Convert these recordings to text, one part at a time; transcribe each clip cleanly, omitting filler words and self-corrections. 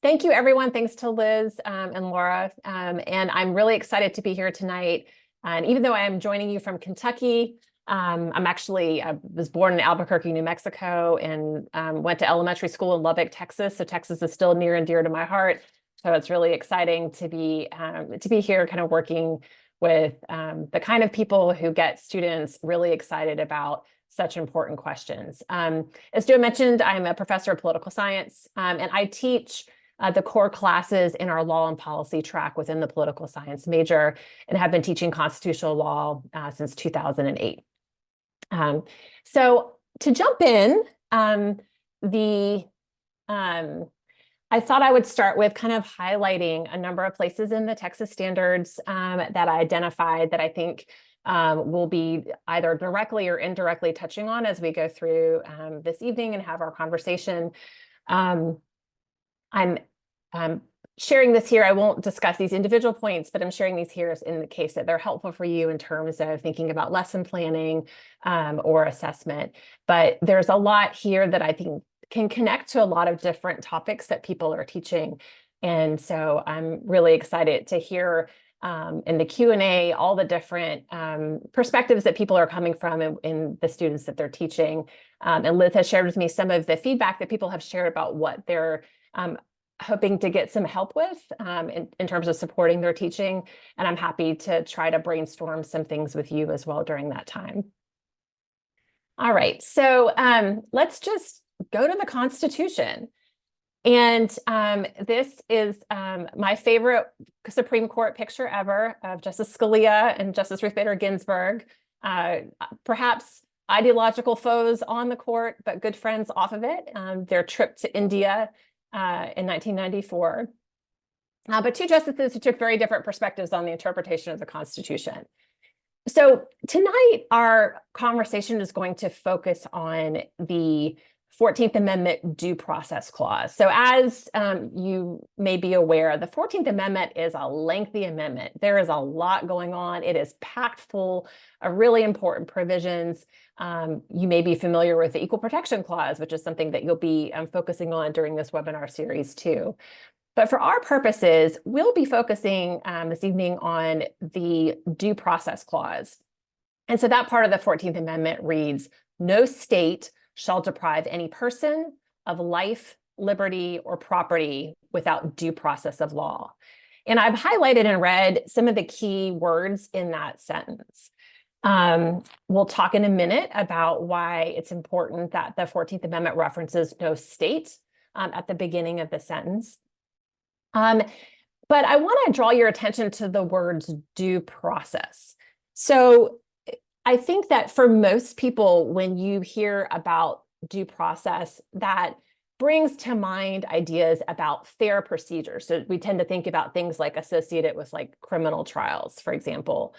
Thank you, everyone. Thanks to Liz and Laura. And I'm really excited to be here tonight. And even though I am joining you from Kentucky, I was born in Albuquerque, New Mexico, and went to elementary school in Lubbock, Texas. So Texas is still near and dear to my heart. So it's really exciting to be here, kind of working with the kind of people who get students really excited about such important questions. As Joe mentioned, I'm a professor of political science, and I teach the core classes in our law and policy track within the political science major, and have been teaching constitutional law since 2008. So to jump in, I thought I would start with kind of highlighting a number of places in the Texas standards that I identified that I think we'll be either directly or indirectly touching on as we go through this evening and have our conversation. I'm sharing this here. I won't discuss these individual points, but I'm sharing these here in the case that they're helpful for you in terms of thinking about lesson planning or assessment. But there's a lot here that I think can connect to a lot of different topics that people are teaching. And so I'm really excited to hear in the Q&A all the different perspectives that people are coming from in the students that they're teaching. And Liz has shared with me some of the feedback that people have shared about what they're hoping to get some help with in terms of supporting their teaching. And I'm happy to try to brainstorm some things with you as well during that time. All right, so let's just go to the Constitution. And this is my favorite Supreme Court picture ever of Justice Scalia and Justice Ruth Bader Ginsburg. Perhaps ideological foes on the court, but good friends off of it. Their trip to India in 1994. But two justices who took very different perspectives on the interpretation of the Constitution. So tonight, our conversation is going to focus on the 14th Amendment Due Process Clause. So as you may be aware, the 14th Amendment is a lengthy amendment. There is a lot going on. It is packed full of really important provisions. You may be familiar with the Equal Protection Clause, which is something that you'll be focusing on during this webinar series too. But for our purposes, we'll be focusing this evening on the Due Process Clause. And so that part of the 14th Amendment reads, "No state shall deprive any person of life, liberty, or property without due process of law." And I've highlighted and read some of the key words in that sentence. We'll talk in a minute about why it's important that the 14th Amendment references no state at the beginning of the sentence. But I want to draw your attention to the words due process. So I think that for most people, when you hear about due process, that brings to mind ideas about fair procedures. So we tend to think about things like associated with like criminal trials, for example.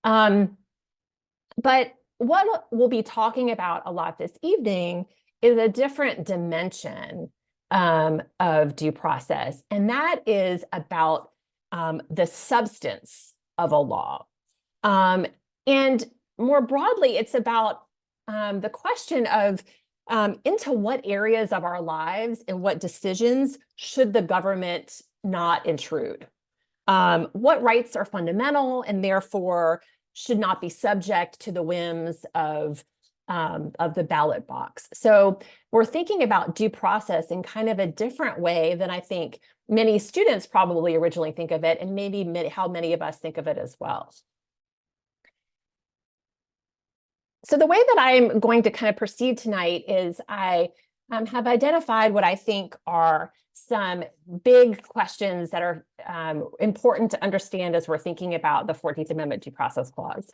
But what we'll be talking about a lot this evening is a different dimension of due process, and that is about the substance of a law. And more broadly, it's about the question of into what areas of our lives and what decisions should the government not intrude? What rights are fundamental and therefore should not be subject to the whims of the ballot box? So we're thinking about due process in kind of a different way than I think many students probably originally think of it, and maybe how many of us think of it as well. So the way that I'm going to kind of proceed tonight is I have identified what I think are some big questions that are important to understand as we're thinking about the 14th Amendment Due Process Clause,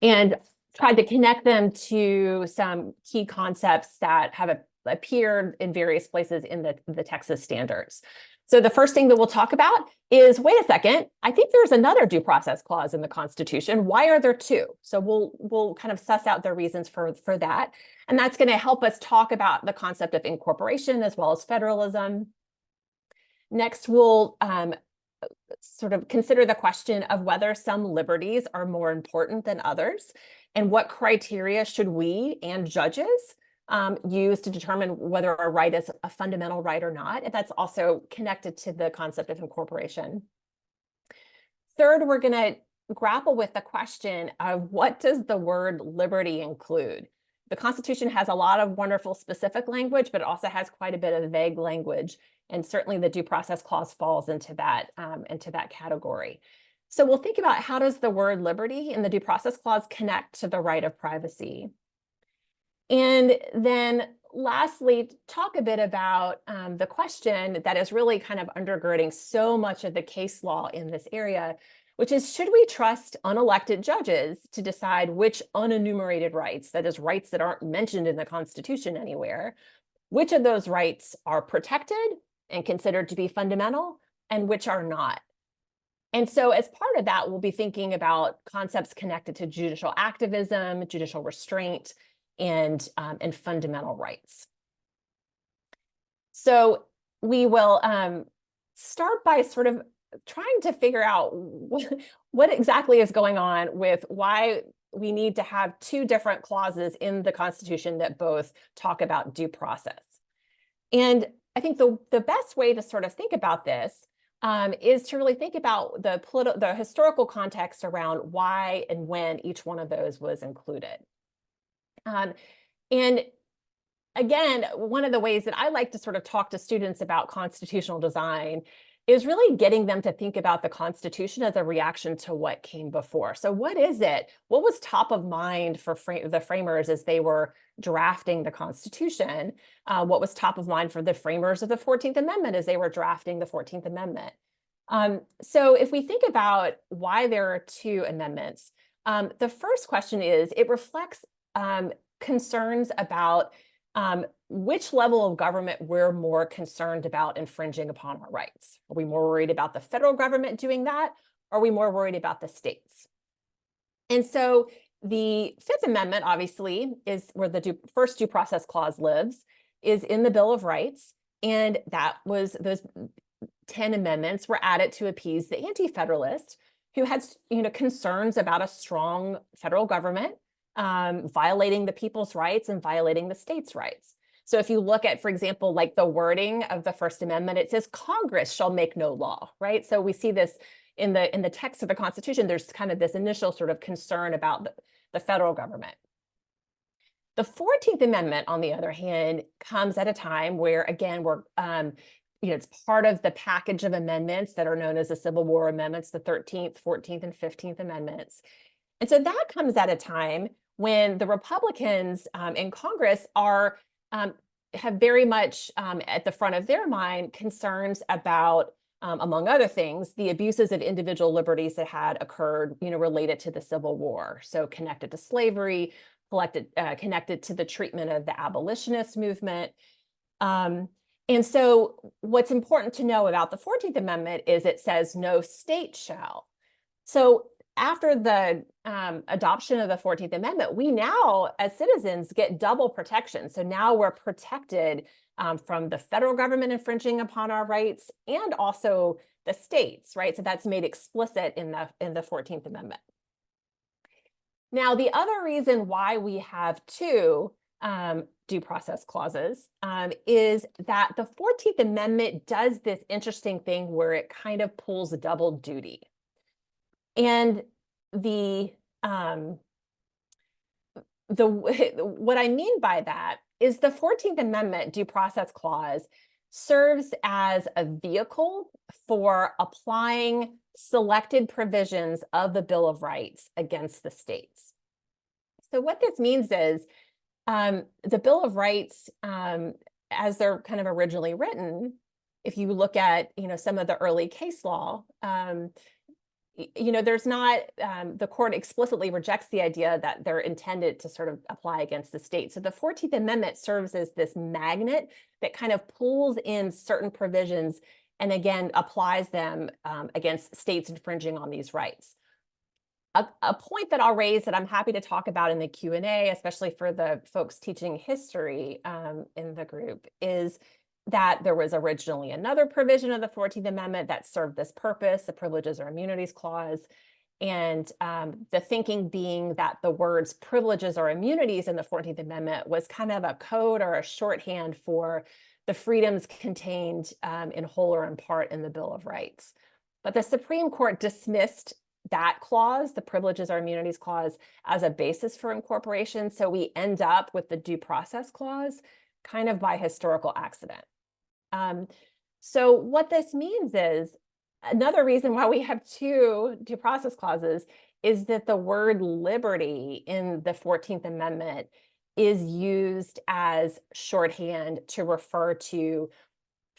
and tried to connect them to some key concepts that have appeared in various places in the Texas standards. So the first thing that we'll talk about is, wait a second, I think there's another due process clause in the Constitution. Why are there two? So we'll kind of suss out the reasons for that. And that's going to help us talk about the concept of incorporation as well as federalism. Next, we'll sort of consider the question of whether some liberties are more important than others, and what criteria should we and judges used to determine whether a right is a fundamental right or not. And that's also connected to the concept of incorporation. Third, we're going to grapple with the question of what does the word liberty include? The Constitution has a lot of wonderful specific language, but it also has quite a bit of vague language. And certainly the Due Process Clause falls into that category. So we'll think about, how does the word liberty in the Due Process Clause connect to the right of privacy? And then lastly, talk a bit about the question that is really kind of undergirding so much of the case law in this area, which is, should we trust unelected judges to decide which unenumerated rights, that is, rights that aren't mentioned in the Constitution anywhere, which of those rights are protected and considered to be fundamental and which are not? And so as part of that, we'll be thinking about concepts connected to judicial activism, judicial restraint, and fundamental rights. So we will start by sort of trying to figure out what exactly is going on with why we need to have two different clauses in the Constitution that both talk about due process. And I think the best way to sort of think about this is to really think about the historical context around why and when each one of those was included. And again, one of the ways that I like to sort of talk to students about constitutional design is really getting them to think about the Constitution as a reaction to what came before. So what is it? What was top of mind for the framers as they were drafting the Constitution? What was top of mind for the framers of the 14th Amendment as they were drafting the 14th Amendment? So if we think about why there are two amendments, the first question is, it reflects concerns about which level of government we're more concerned about infringing upon our rights. Are we more worried about the federal government doing that? Or are we more worried about the states? And so the Fifth Amendment, obviously, is where the first due process clause lives, is in the Bill of Rights. And those 10 amendments were added to appease the anti-federalists who had concerns about a strong federal government violating the people's rights and violating the states' rights. So if you look at, for example, like the wording of the First Amendment, it says Congress shall make no law, right? So we see this in the text of the Constitution. There's kind of this initial sort of concern about the federal government. The 14th Amendment, on the other hand, comes at a time where, again, it's part of the package of amendments that are known as the Civil War amendments, the 13th, 14th, and 15th Amendments. And so that comes at a time when the Republicans in Congress have very much at the front of their mind concerns about, among other things, the abuses of individual liberties that had occurred, related to the Civil War. So connected to slavery, connected to the treatment of the abolitionist movement. And so what's important to know about the 14th Amendment is it says no state shall. So after the adoption of the 14th Amendment, we now, as citizens, get double protection. So now we're protected from the federal government infringing upon our rights and also the states, right? So that's made explicit in the 14th Amendment. Now, the other reason why we have two due process clauses is that the 14th Amendment does this interesting thing where it kind of pulls a double duty. And what I mean by that is the 14th Amendment due process clause serves as a vehicle for applying selected provisions of the Bill of Rights against the states. So what this means is the Bill of Rights, as they're kind of originally written, if you look at some of the early case law, there's not, the court explicitly rejects the idea that they're intended to sort of apply against the state. So the 14th Amendment serves as this magnet that kind of pulls in certain provisions and again applies them against states infringing on these rights. A point that I'll raise that I'm happy to talk about in the Q&A, especially for the folks teaching history in the group, is that there was originally another provision of the 14th Amendment that served this purpose, the Privileges or Immunities Clause. And the thinking being that the words privileges or immunities in the 14th Amendment was kind of a code or a shorthand for the freedoms contained in whole or in part in the Bill of Rights. But the Supreme Court dismissed that clause, the privileges or immunities clause, as a basis for incorporation. So we end up with the due process clause kind of by historical accident. So what this means is, another reason why we have two due process clauses is that the word liberty in the 14th Amendment is used as shorthand to refer to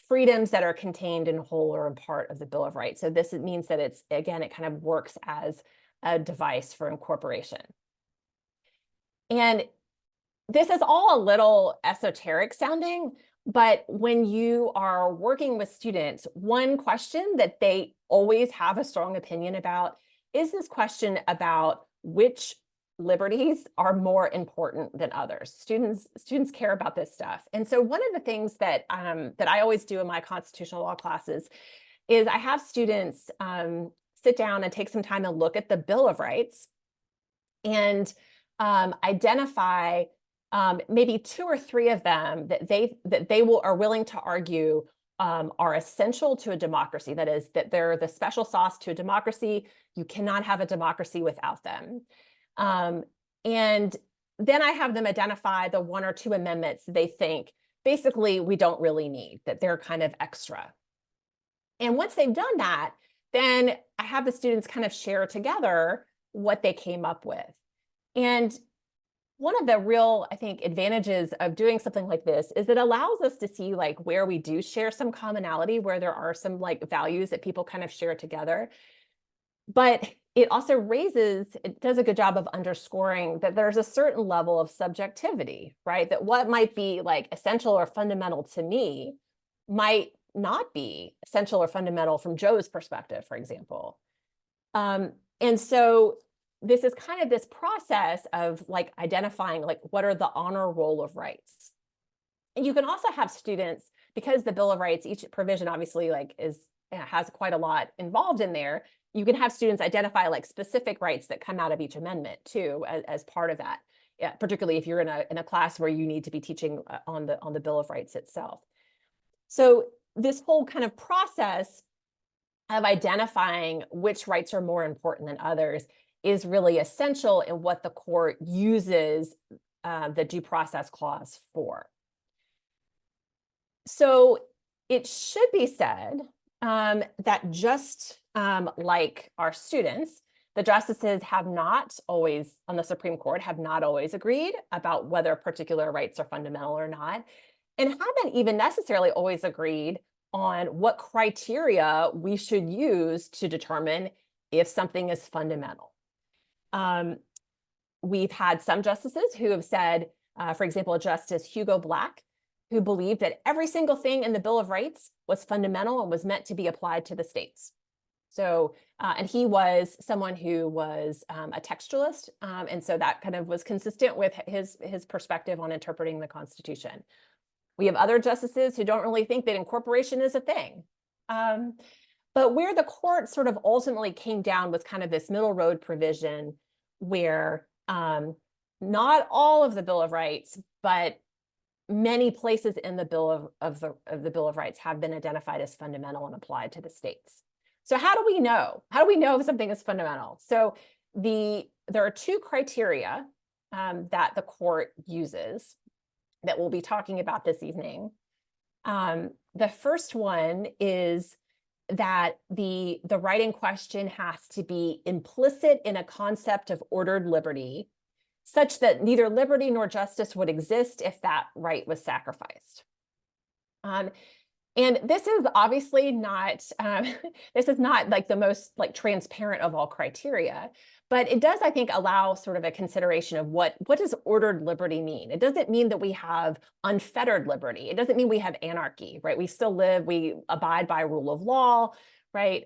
freedoms that are contained in whole or in part of the Bill of Rights. So this means that it's, again, it kind of works as a device for incorporation. And this is all a little esoteric sounding, but when you are working with students, one question that they always have a strong opinion about is this question about which liberties are more important than others. Students care about this stuff. And so one of the things that I always do in my constitutional law classes is I have students sit down and take some time and look at the Bill of Rights and identify maybe two or three of them that they are willing to argue are essential to a democracy. That is, that they're the special sauce to a democracy. You cannot have a democracy without them. And then I have them identify the one or two amendments they think basically we don't really need, that they're kind of extra. And once they've done that, then I have the students kind of share together what they came up with. And one of the real, I think, advantages of doing something like this is it allows us to see like where we do share some commonality, where there are some like values that people kind of share together. But it also it does a good job of underscoring that there's a certain level of subjectivity, right? That what might be like essential or fundamental to me might not be essential or fundamental from Joe's perspective, for example. And so this is kind of this process of like identifying like what are the honor roll of rights. And you can also have students, because the Bill of Rights, each provision obviously like has quite a lot involved in there. You can have students identify like specific rights that come out of each amendment too, as part of that. Yeah, particularly if you're in a class where you need to be teaching on the Bill of Rights itself. So this whole kind of process of identifying which rights are more important than others is really essential in what the court uses the due process clause for. So it should be said that just like our students, the justices have not always, on the Supreme Court, have not always agreed about whether particular rights are fundamental or not, and haven't even necessarily always agreed on what criteria we should use to determine if something is fundamental. We've had some justices who have said, for example, Justice Hugo Black, who believed that every single thing in the Bill of Rights was fundamental and was meant to be applied to the states. So, and he was someone who was a textualist, and so that kind of was consistent with his perspective on interpreting the Constitution. We have other justices who don't really think that incorporation is a thing. But where the court sort of ultimately came down was kind of this middle road provision where not all of the Bill of Rights, but many places in the Bill of the Bill of Rights have been identified as fundamental and applied to the states. So how do we know? How do we know if something is fundamental? So there are two criteria that the court uses that we'll be talking about this evening. The first one is that the right in question has to be implicit in a concept of ordered liberty, such that neither liberty nor justice would exist if that right was sacrificed. And this is obviously not, this is not like the most like transparent of all criteria, but it does, I think, allow sort of a consideration of what does ordered liberty mean? It doesn't mean that we have unfettered liberty. It doesn't mean we have anarchy, right? We still we abide by rule of law, right?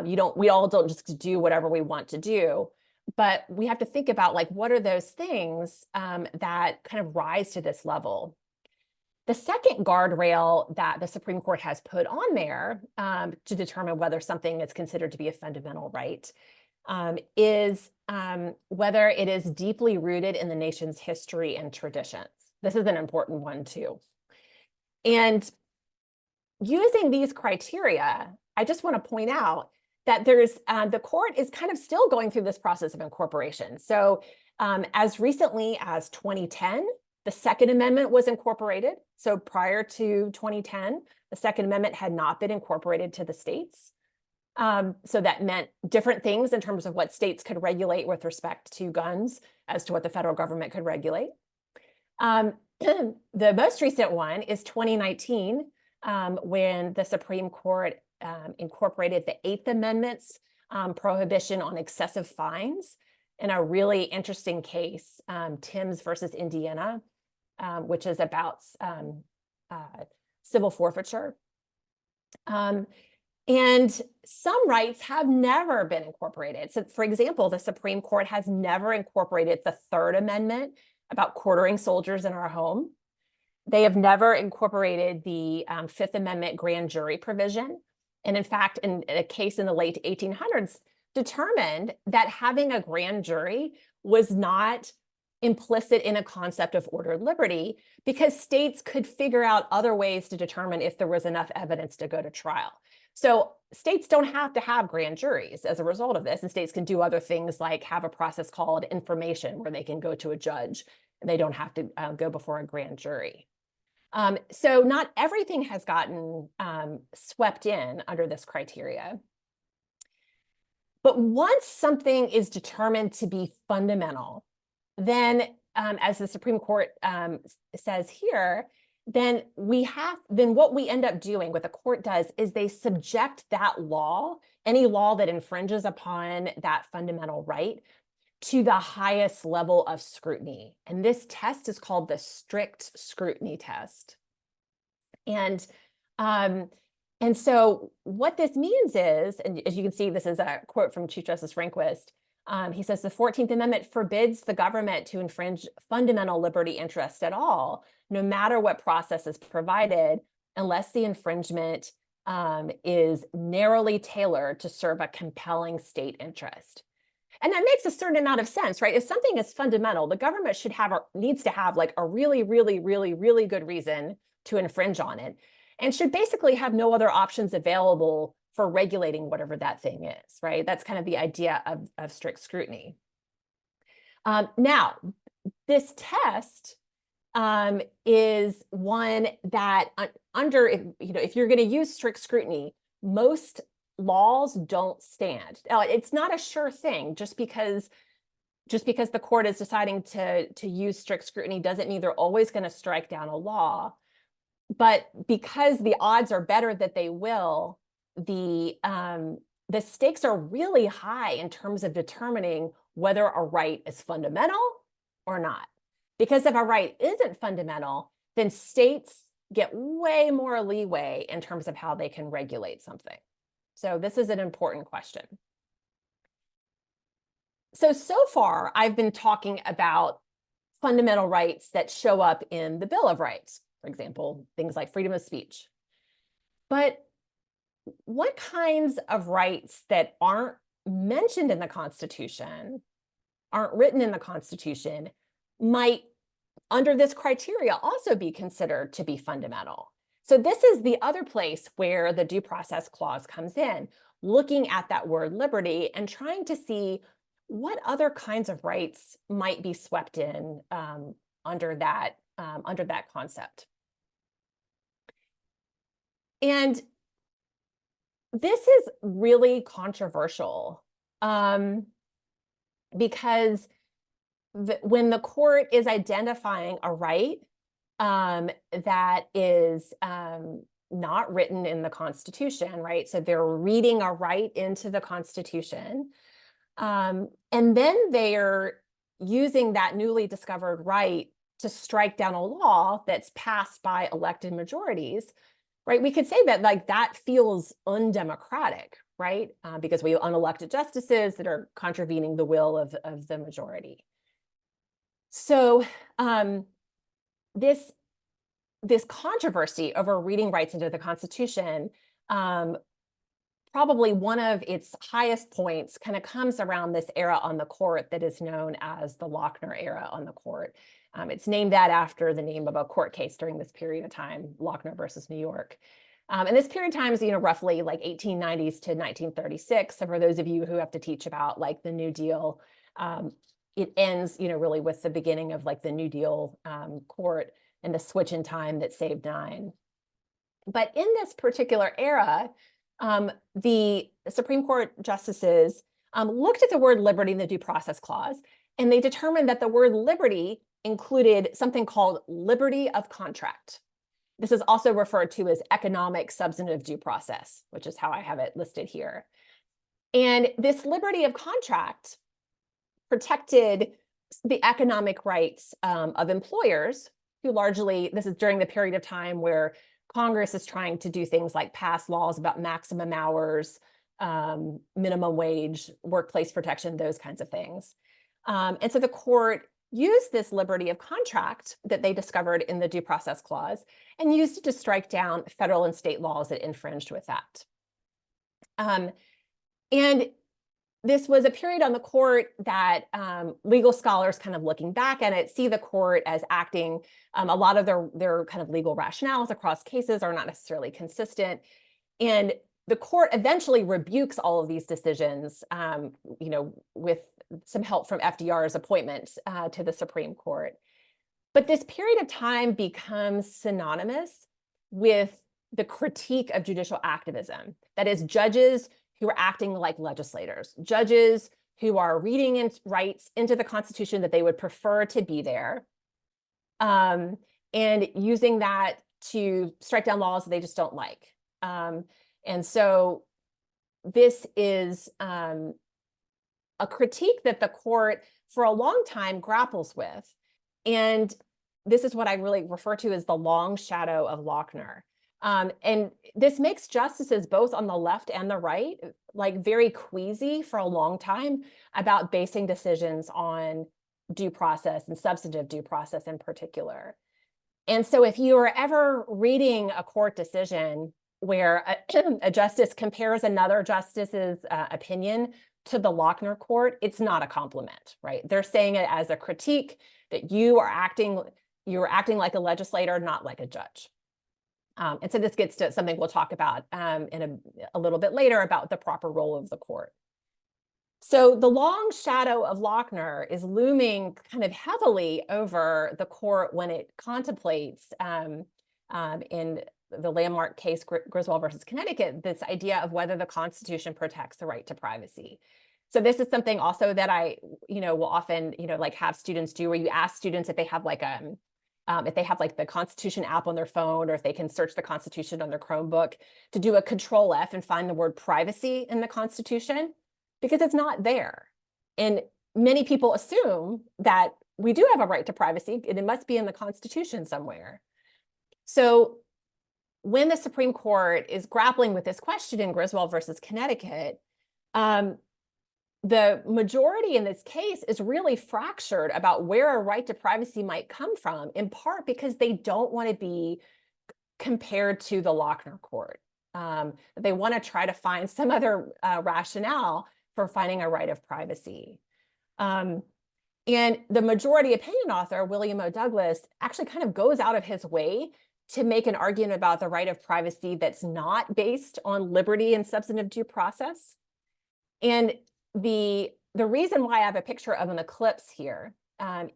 We all don't just do whatever we want to do, but we have to think about like, what are those things that kind of rise to this level? The second guardrail that the Supreme Court has put on there to determine whether something is considered to be a fundamental right is whether it is deeply rooted in the nation's history and traditions. This is an important one too. And using these criteria, I just want to point out that there's the court is kind of still going through this process of incorporation. So as recently as 2010, the Second Amendment was incorporated. So prior to 2010, the Second Amendment had not been incorporated to the states. So that meant different things in terms of what states could regulate with respect to guns as to what the federal government could regulate. The most recent one is 2019, when the Supreme Court incorporated the Eighth Amendment's prohibition on excessive fines in a really interesting case, Timms versus Indiana, which is about civil forfeiture. And some rights have never been incorporated. So, for example, the Supreme Court has never incorporated the Third Amendment about quartering soldiers in our home. They have never incorporated the Fifth Amendment grand jury provision. And in fact, in a case in the late 1800s, determined that having a grand jury was not implicit in a concept of ordered liberty, because states could figure out other ways to determine if there was enough evidence to go to trial. So states don't have to have grand juries as a result of this, and states can do other things like have a process called information where they can go to a judge and they don't have to go before a grand jury. So not everything has gotten swept in under this criteria. But once something is determined to be fundamental, then as the Supreme Court says here, then what we end up doing, what the court does, is they subject that law, any law that infringes upon that fundamental right, to the highest level of scrutiny. And this test is called the strict scrutiny test. And so what this means is, and as you can see, this is a quote from Chief Justice Rehnquist. He says the 14th Amendment forbids the government to infringe fundamental liberty interests at all, no matter what process is provided, unless the infringement is narrowly tailored to serve a compelling state interest. And that makes a certain amount of sense, right? If something is fundamental, the government should have or needs to have like a really, really, really, really good reason to infringe on it, and should basically have no other options available for regulating whatever that thing is, right? That's kind of the idea of strict scrutiny. Now, this test is one that if you're going to use strict scrutiny, most laws don't stand. It's not a sure thing. Just because the court is deciding to use strict scrutiny doesn't mean they're always going to strike down a law. But because the odds are better that they will, the stakes are really high in terms of determining whether a right is fundamental or not. Because if a right isn't fundamental, then states get way more leeway in terms of how they can regulate something. So this is an important question. So far, I've been talking about fundamental rights that show up in the Bill of Rights, for example, things like freedom of speech. But what kinds of rights that aren't mentioned in the Constitution, aren't written in the Constitution, might, under this criteria, also be considered to be fundamental? So this is the other place where the Due Process Clause comes in, looking at that word liberty and trying to see what other kinds of rights might be swept in under that concept. And this is really controversial because when the court is identifying a right that is not written in the Constitution, right? So they're reading a right into the Constitution, and then they're using that newly discovered right to strike down a law that's passed by elected majorities, right? We could say that that feels undemocratic, right? Because we have unelected justices that are contravening the will of the majority. So this controversy over reading rights into the Constitution probably one of its highest points kind of comes around this era on the court that is known as the Lochner era on the court. It's named that after the name of a court case during this period of time, Lochner versus New York. And this period of time is, roughly like 1890s to 1936. So for those of you who have to teach about like the New Deal, it ends, really with the beginning of like the New Deal court and the switch in time that saved 9. But in this particular era, the Supreme Court justices looked at the word liberty in the Due Process Clause, and they determined that the word liberty included something called liberty of contract. This is also referred to as economic substantive due process, which is how I have it listed here. And this liberty of contract protected the economic rights of employers who largely, this is during the period of time where Congress is trying to do things like pass laws about maximum hours, minimum wage, workplace protection, those kinds of things. And so the court used this liberty of contract that they discovered in the Due Process Clause and used it to strike down federal and state laws that infringed with that. And this was a period on the court that legal scholars, kind of looking back at it, see the court as acting, a lot of their kind of legal rationales across cases are not necessarily consistent. And the court eventually rebukes all of these decisions, with some help from FDR's appointment to the Supreme Court. But this period of time becomes synonymous with the critique of judicial activism. That is, judges who are acting like legislators, judges who are reading in rights into the Constitution that they would prefer to be there, and using that to strike down laws that they just don't like. And so this is a critique that the court for a long time grapples with. And this is what I really refer to as the long shadow of Lochner. And this makes justices both on the left and the right like very queasy for a long time about basing decisions on due process and substantive due process in particular. And so if you are ever reading a court decision where a justice compares another justice's opinion to the Lochner court, it's not a compliment, right? They're saying it as a critique that you are acting like a legislator, not like a judge. And so this gets to something we'll talk about in a little bit later about the proper role of the court. So the long shadow of Lochner is looming kind of heavily over the court when it contemplates in the landmark case Griswold versus Connecticut, this idea of whether the Constitution protects the right to privacy. So this is something also that I, will often, like have students do, where you ask students if they have like the Constitution app on their phone, or if they can search the Constitution on their Chromebook, to do a Control F and find the word privacy in the Constitution, because it's not there. And many people assume that we do have a right to privacy and it must be in the Constitution somewhere. So when the Supreme Court is grappling with this question in Griswold versus Connecticut, the majority in this case is really fractured about where a right to privacy might come from, in part because they don't want to be compared to the Lochner court. They want to try to find some other rationale for finding a right of privacy. And the majority opinion author, William O. Douglas, actually kind of goes out of his way to make an argument about the right of privacy that's not based on liberty and substantive due process. And the reason why I have a picture of an eclipse here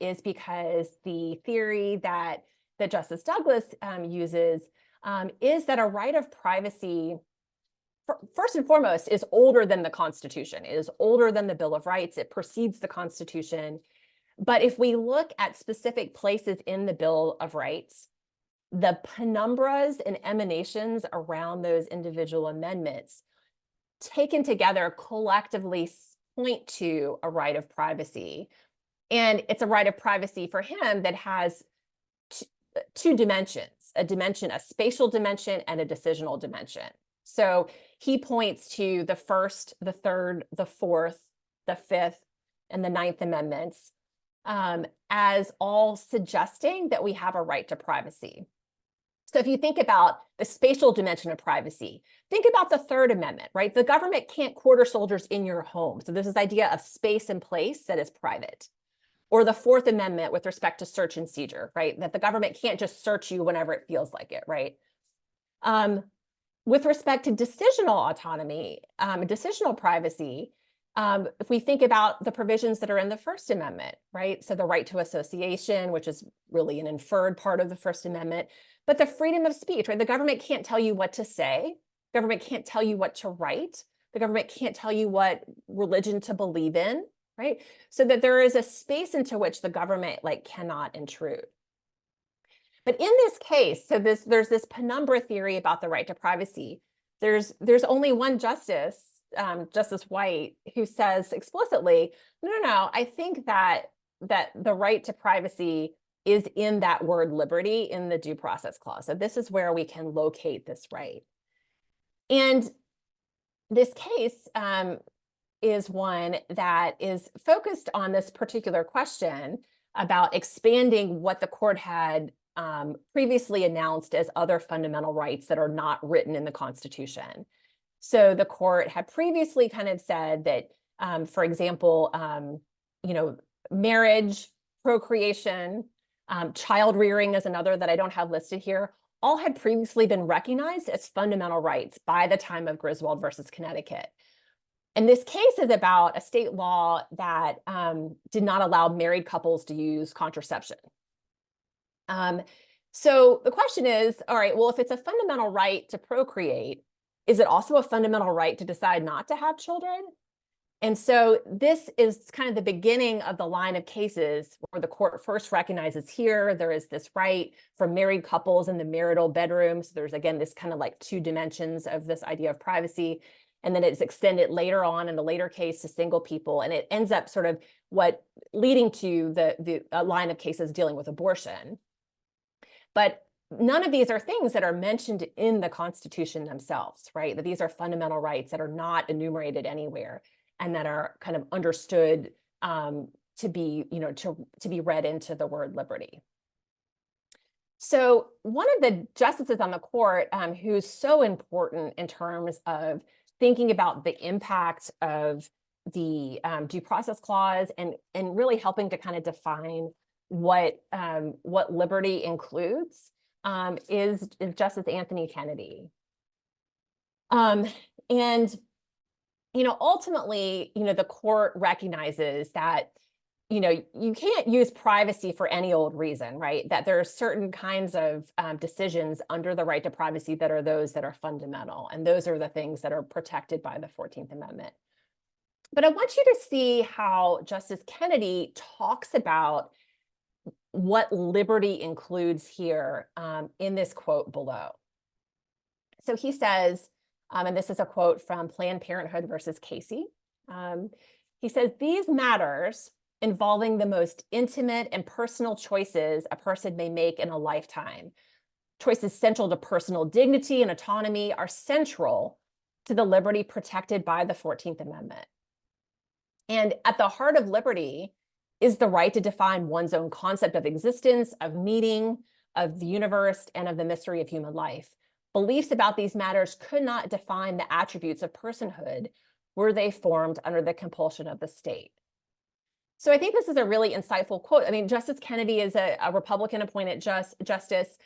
is because the theory that Justice Douglas uses is that a right of privacy, first and foremost, is older than the Constitution. It is older than the Bill of Rights. It precedes the Constitution. But if we look at specific places in the Bill of Rights, the penumbras and emanations around those individual amendments taken together collectively point to a right of privacy. And it's a right of privacy for him that has two dimensions, a spatial dimension and a decisional dimension. So he points to the First, the Third, the Fourth, the Fifth, and the Ninth Amendments as all suggesting that we have a right to privacy. So if you think about the spatial dimension of privacy, think about the Third Amendment, right? The government can't quarter soldiers in your home. So there's this idea of space and place that is private. Or the Fourth Amendment with respect to search and seizure, right? That the government can't just search you whenever it feels like it, right? With respect to decisional autonomy, decisional privacy, if we think about the provisions that are in the First Amendment, right? So the right to association, which is really an inferred part of the First Amendment, but the freedom of speech, right? The government can't tell you what to say. The government can't tell you what to write. The government can't tell you what religion to believe in, right? So that there is a space into which the government cannot intrude. But in this case, so there's this penumbra theory about the right to privacy. There's only one justice, Justice White, who says explicitly, no, I think that the right to privacy is in that word liberty in the due process clause. So this is where we can locate this right. And this case is one that is focused on this particular question about expanding what the court had previously announced as other fundamental rights that are not written in the Constitution. So the court had previously kind of said that, for example, marriage, procreation, child rearing is another that I don't have listed here, all had previously been recognized as fundamental rights by the time of Griswold versus Connecticut. And this case is about a state law that did not allow married couples to use contraception. So the question is, all right, well, if it's a fundamental right to procreate, is it also a fundamental right to decide not to have children? And so this is kind of the beginning of the line of cases where the court first recognizes here, there is this right for married couples in the marital bedroom. So there's, again, this kind of two dimensions of this idea of privacy. And then it's extended later on in the later case to single people. And it ends up sort of leading to the line of cases dealing with abortion. But none of these are things that are mentioned in the Constitution themselves, right? That these are fundamental rights that are not enumerated anywhere and that are kind of understood to be read into the word liberty. So one of the justices on the court who's so important in terms of thinking about the impact of the due process clause and really helping to kind of define what liberty includes is Justice Anthony Kennedy. And ultimately, the court recognizes that, you can't use privacy for any old reason, right? That there are certain kinds of decisions under the right to privacy that are those that are fundamental. And those are the things that are protected by the 14th Amendment. But I want you to see how Justice Kennedy talks about what liberty includes here in this quote below. So he says, and this is a quote from Planned Parenthood versus Casey. He says, "These matters involving the most intimate and personal choices a person may make in a lifetime, choices central to personal dignity and autonomy, are central to the liberty protected by the 14th Amendment. And at the heart of liberty is the right to define one's own concept of existence, of meaning, of the universe, and of the mystery of human life. Beliefs about these matters could not define the attributes of personhood were they formed under the compulsion of the state." So I think this is a really insightful quote. I mean, Justice Kennedy is a Republican-appointed justice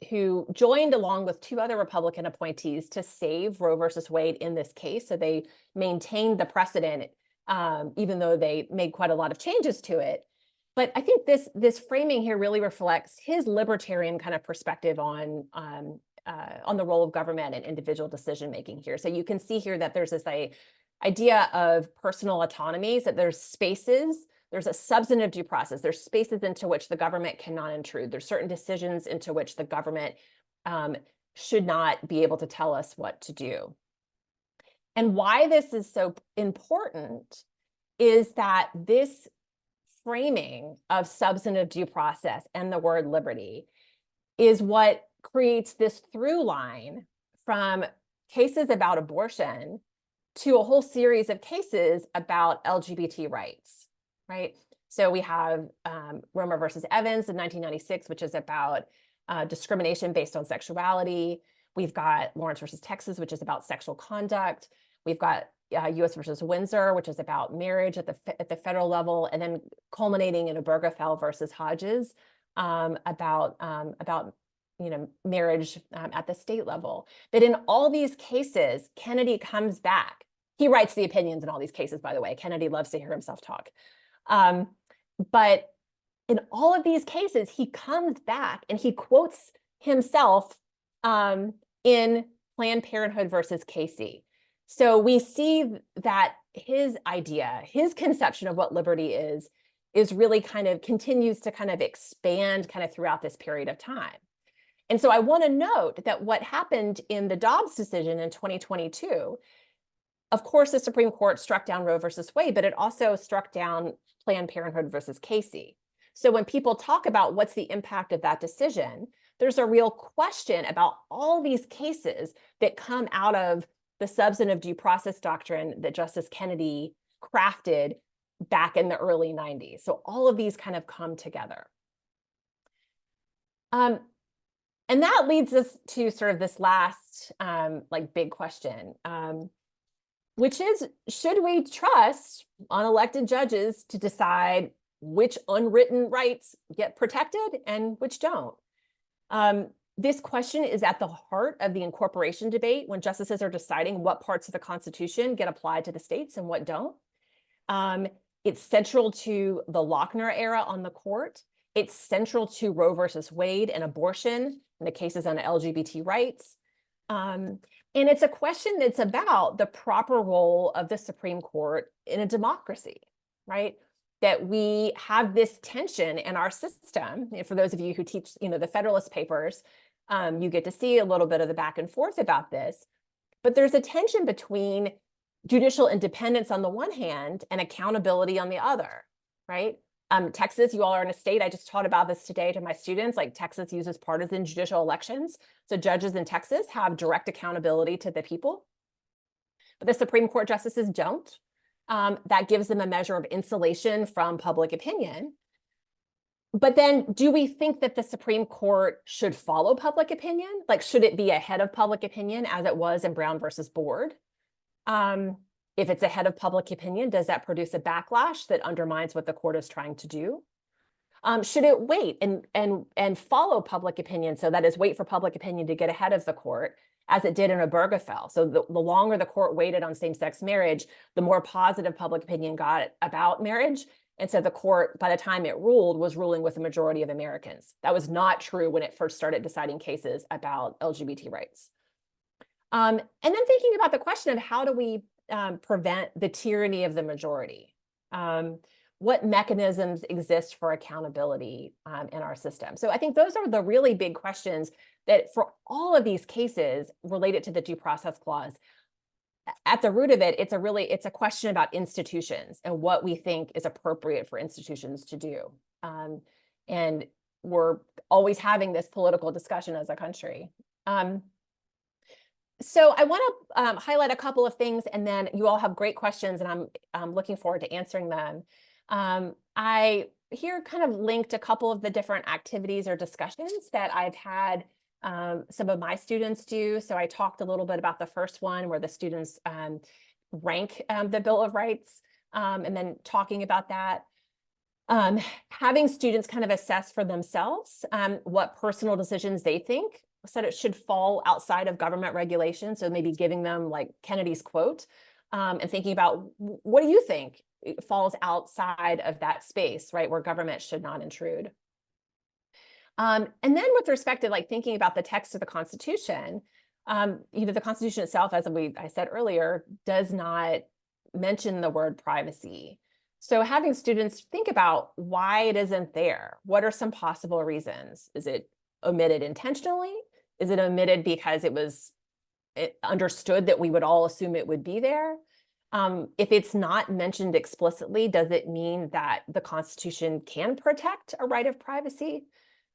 who joined along with two other Republican appointees to save Roe versus Wade in this case. So they maintained the precedent, even though they made quite a lot of changes to it. But I think this framing here really reflects his libertarian kind of perspective on the role of government and individual decision-making here. So you can see here that there's this idea of personal autonomies, that there's spaces, there's a substantive due process, there's spaces into which the government cannot intrude. There's certain decisions into which the government should not be able to tell us what to do. And why this is so important is that this framing of substantive due process and the word liberty is what creates this through line from cases about abortion to a whole series of cases about LGBT rights, right? So we have Romer versus Evans in 1996, which is about discrimination based on sexuality. We've got Lawrence versus Texas, which is about sexual conduct. We've got U.S. versus Windsor, which is about marriage at the federal level, and then culminating in Obergefell versus Hodges about marriage at the state level. But in all these cases, Kennedy comes back. He writes the opinions in all these cases, by the way. Kennedy loves to hear himself talk. But in all of these cases, he comes back and he quotes himself in Planned Parenthood versus Casey. So we see that his idea, his conception of what liberty is really kind of continues to kind of expand kind of throughout this period of time. And so I want to note that what happened in the Dobbs decision in 2022, of course, the Supreme Court struck down Roe versus Wade, but it also struck down Planned Parenthood versus Casey. So when people talk about what's the impact of that decision, there's a real question about all these cases that come out of the substantive due process doctrine that Justice Kennedy crafted back in the early 90s. So all of these kind of come together. And that leads us to sort of this last big question, which is, should we trust unelected judges to decide which unwritten rights get protected and which don't? This question is at the heart of the incorporation debate when justices are deciding what parts of the Constitution get applied to the states and what don't. It's central to the Lochner era on the court. It's central to Roe versus Wade and abortion and the cases on LGBT rights. And it's a question that's about the proper role of the Supreme Court in a democracy, right? That we have this tension in our system. And for those of you who teach, the Federalist Papers, you get to see a little bit of the back and forth about this. But there's a tension between judicial independence on the one hand and accountability on the other, right? Texas, you all are in a state, I just taught about this today to my students, like Texas uses partisan judicial elections. So judges in Texas have direct accountability to the people. But the Supreme Court justices don't. That gives them a measure of insulation from public opinion. But then do we think that the Supreme Court should follow public opinion? Like, should it be ahead of public opinion as it was in Brown versus Board? If it's ahead of public opinion, does that produce a backlash that undermines what the court is trying to do? Should it wait and follow public opinion? So that is, wait for public opinion to get ahead of the court, as it did in Obergefell. So the longer the court waited on same-sex marriage, the more positive public opinion got about marriage. And so the court, by the time it ruled, was ruling with a majority of Americans. That was not true when it first started deciding cases about LGBT rights. And then thinking about the question of how do we prevent the tyranny of the majority? What mechanisms exist for accountability in our system? So I think those are the really big questions that for all of these cases related to the Due Process Clause. At the root of it, it's a question about institutions and what we think is appropriate for institutions to do. And we're always having this political discussion as a country. So I want to highlight a couple of things, and then you all have great questions, and I'm looking forward to answering them. I here kind of linked a couple of the different activities or discussions that I've had some of my students do. So I talked a little bit about the first one where the students rank the Bill of Rights, and then talking about that. Having students kind of assess for themselves what personal decisions they think said it should fall outside of government regulation. So maybe giving them like Kennedy's quote and thinking about, what do you think falls outside of that space, right, where government should not intrude? And then with respect to like thinking about the text of the Constitution, the Constitution itself, as I said earlier, does not mention the word privacy. So having students think about why it isn't there. What are some possible reasons? Is it omitted intentionally? Is it omitted because it was understood that we would all assume it would be there? If it's not mentioned explicitly, does it mean that the Constitution can protect a right of privacy?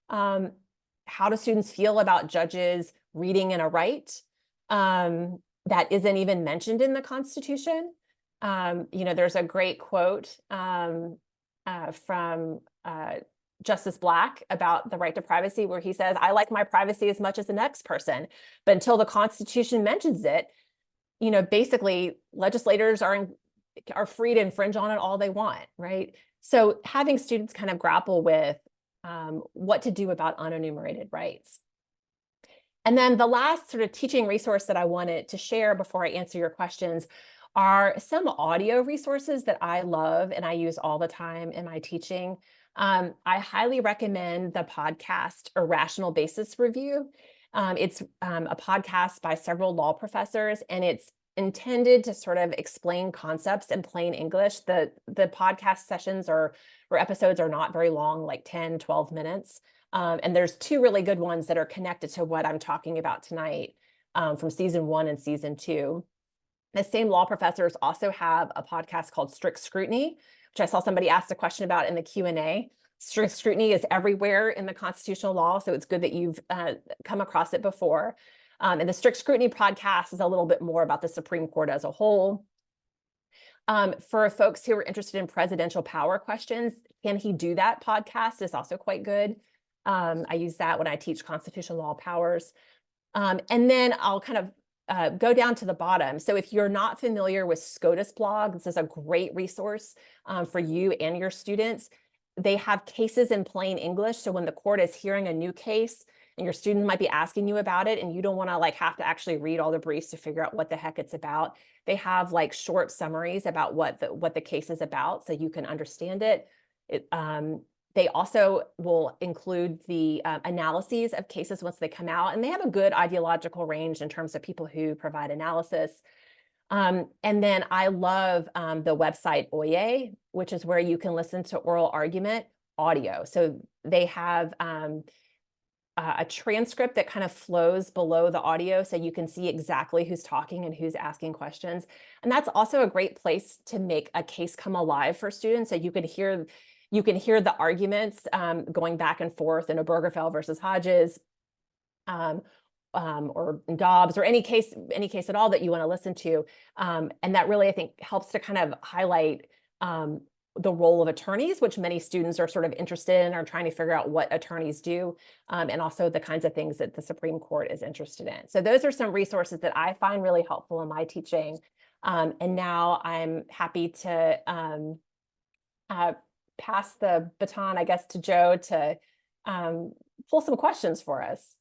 How do students feel about judges reading in a right that isn't even mentioned in the Constitution? There's a great quote from Justice Black about the right to privacy, where he says, I like my privacy as much as the next person, but until the Constitution mentions it, basically legislators are free to infringe on it all they want, right? So having students kind of grapple with what to do about unenumerated rights. And then the last sort of teaching resource that I wanted to share before I answer your questions are some audio resources that I love and I use all the time in my teaching. I highly recommend the podcast Irrational Basis Review. It's a podcast by several law professors, and it's intended to sort of explain concepts in plain English. The podcast sessions or episodes are not very long, like 10, 12 minutes. And there's two really good ones that are connected to what I'm talking about tonight from season 1 and season 2. The same law professors also have a podcast called Strict Scrutiny, which I saw somebody asked a question about in the Q&A. Strict scrutiny is everywhere in the constitutional law, so it's good that you've come across it before. And the Strict Scrutiny podcast is a little bit more about the Supreme Court as a whole. For folks who are interested in presidential power questions, Can He Do That podcast is also quite good. I use that when I teach constitutional law powers. And then I'll kind of go down to the bottom. So if you're not familiar with SCOTUS blog, this is a great resource for you and your students. They have cases in plain English. So when the court is hearing a new case and your student might be asking you about it and you don't want to have to actually read all the briefs to figure out what the heck it's about, they have short summaries about what the case is about so you can understand it. They also will include the analyses of cases once they come out, and they have a good ideological range in terms of people who provide analysis. And then I love the website Moyer, which is where you can listen to oral argument audio. So they have a transcript that kind of flows below the audio so you can see exactly who's talking and who's asking questions. And that's also a great place to make a case come alive for students, so you can hear the arguments going back and forth in Obergefell versus Hodges, or Dobbs, or any case at all that you want to listen to. And that really, I think, helps to kind of highlight the role of attorneys, which many students are sort of interested in or trying to figure out what attorneys do, and also the kinds of things that the Supreme Court is interested in. So those are some resources that I find really helpful in my teaching. And now I'm happy to pass the baton, I guess, to Joe to pull some questions for us.